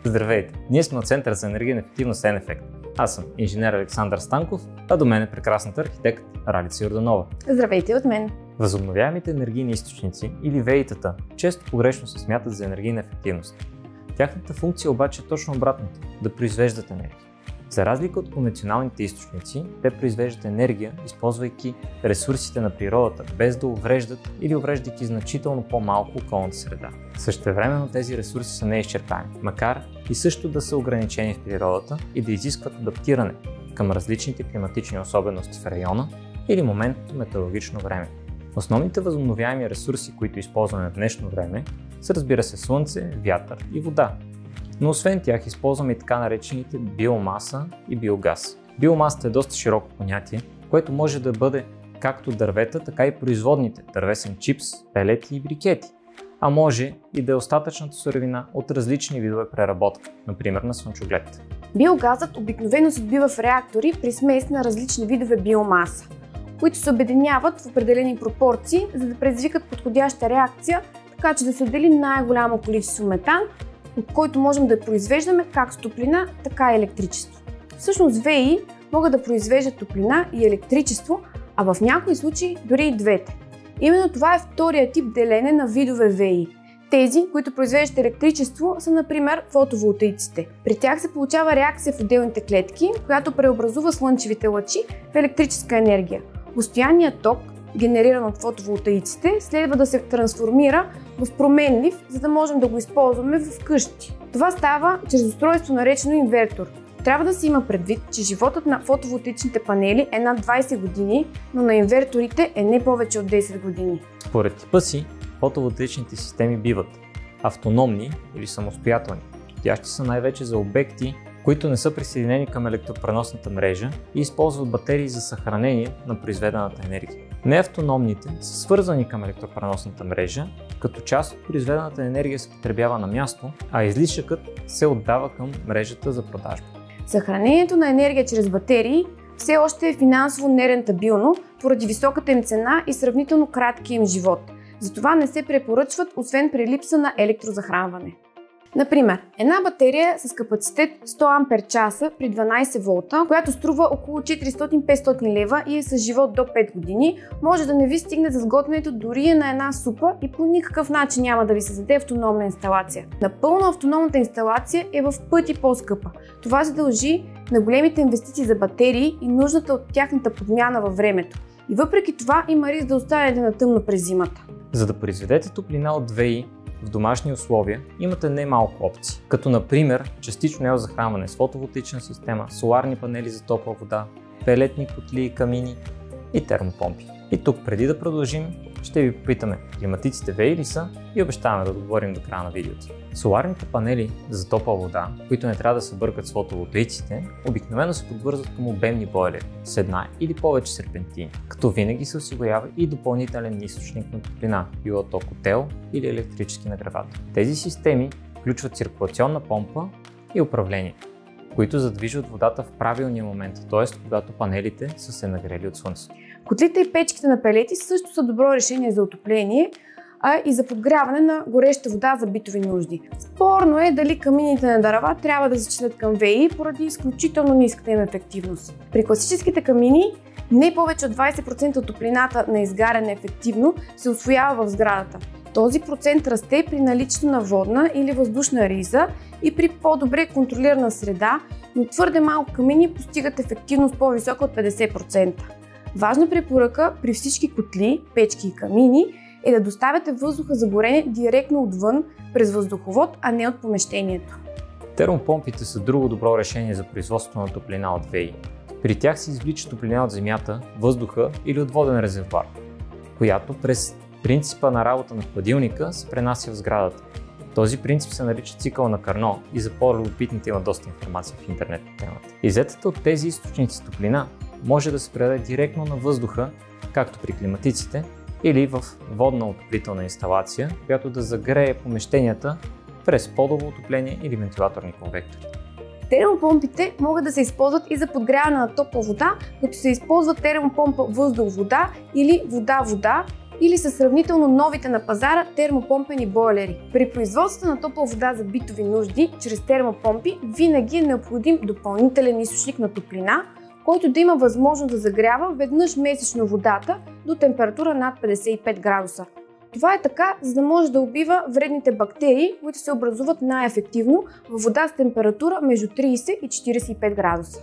Здравейте! Ние сме от Центъра за енергийна ефективност Енефект. Аз съм инженер Александър Станков, а до мен е прекрасната архитект Ралица Йорданова. Здравейте от мен! Възобновяемите енергийни източници или ВЕИ-тата често погрешно се смятат за енергийна ефективност. Тяхната функция обаче е точно обратната – да произвеждат енергия. За разлика от конвенционалните източници, те произвеждат енергия, използвайки ресурсите на природата, без да увреждат или увреждайки значително по-малко околната среда. Същевременно тези ресурси са неизчерпаеми, макар и също да са ограничени в природата и да изискват адаптиране към различните климатични особености в района или моментното метеорологично време. Основните възобновяеми ресурси, които използваме в днешно време, са, разбира се, слънце, вятър и вода. Но освен тях използваме и така наречените биомаса и биогаз. Биомасата е доста широко понятие, което може да бъде както дървета, така и производните дървесен чипс, пелети и брикети. А може и да е остатъчната суровина от различни видове преработка, например на слънчоглед. Биогазът обикновено се отбива в реактори при смес на различни видове биомаса, които се обединяват в определени пропорции, за да предизвикат подходяща реакция, така че да се отдели най-голямо количество метан, от който можем да произвеждаме както топлина, така и електричество. Всъщност ВЕИ могат да произвеждат топлина и електричество, а в някои случаи дори и двете. Именно това е втория тип делене на видове ВЕИ. Тези, които произвеждат електричество, са например фотоволтаиците. При тях се получава реакция в отделните клетки, която преобразува слънчевите лъчи в електрическа енергия. Постоянният ток, генериран от фотоволтаиците, следва да се трансформира в променлив, за да можем да го използваме вкъщи. Това става чрез устройство наречено инвертор. Трябва да се има предвид, че животът на фотоволтаичните панели е над 20 години, но на инверторите е не повече от 10 години. Според типа си, фотоволтаичните системи биват автономни или самостоятелни. Подходящи са най-вече за обекти, които не са присъединени към електропреносната мрежа и използват батерии за съхранение на произведената енергия. Неавтономните са свързани към електропреносната мрежа, като част от произведената енергия се потребява на място, а излишъкът се отдава към мрежата за продажба. Съхранението на енергия чрез батерии все още е финансово нерентабилно поради високата им цена и сравнително краткия им живот. Затова не се препоръчват, освен при липса на електрозахранване. Например, една батерия с капацитет 100 Ах при 12 волта, която струва около 400-500 лева и е с живот до 5 години, може да не ви стигне за сготвянето дори на една супа и по никакъв начин няма да ви създаде автономна инсталация. Напълно автономната инсталация е в пъти по-скъпа. Това се дължи на големите инвестиции за батерии и нуждата от тяхната подмяна във времето. И въпреки това има риск да останете на тъмно през зимата. За да произведете топлина от ВЕИ в домашни условия имате немалко опции, като например частично електрозахранване с фотоволтаична система, соларни панели за топла вода, пелетни котли и камини и термопомпи. И тук преди да продължим, ще ви попитаме, климатиците ВЕИ ли са и обещаваме да отговорим до края на видеото. Соларните панели за топла вода, които не трябва да се бъркат с фотоволтаиците, обикновено се подвързват към обемни бойлери с една или повече серпентини, като винаги се осигурява и допълнителен източник на топлина, било то котел или електрически нагревател. Тези системи включват циркулационна помпа и управление, които задвижват водата в правилния момент, т.е. когато панелите са се нагрели от слънцето. Котлите и печките на пелети също са добро решение за отопление, а и за подгряване на гореща вода за битови нужди. Спорно е дали камините на дърва трябва да се числят към ВЕИ поради изключително ниската им ефективност. При класическите камини не повече от 20% от топлината на изгаряне ефективно се усвоява в сградата. Този процент расте при наличието на водна или въздушна риза и при по-добре контролирана среда, но твърде малко камини постигат ефективност по-висока от 50%. Важна препоръка при всички котли, печки и камини е да доставяте въздуха за горене директно отвън през въздуховод, а не от помещението. Термопомпите са друго добро решение за производство на топлина от ВЕИ. При тях се извлича топлина от земята, въздуха или от воден резервоар, която през принципа на работа на хладилника се пренася в сградата. Този принцип се нарича цикъл на Карно и за по-любопитните има доста информация в интернет по темата. Иззетата от тези източници топлина може да се предаде директно на въздуха, както при климатиците, или в водна отоплителна инсталация, която да загрее помещенията през подово отопление или вентилаторни конвектори. Термопомпите могат да се използват и за подгряване на топла вода, като се използва термопомпа въздух-вода или вода-вода или са сравнително новите на пазара термопомпени бойлери. При производството на топла вода за битови нужди чрез термопомпи винаги е необходим допълнителен източник на топлина, който да има възможност да загрява веднъж месечно водата до температура над 55 градуса. Това е така, за да може да убива вредните бактерии, които се образуват най-ефективно във вода с температура между 30 и 45 градуса.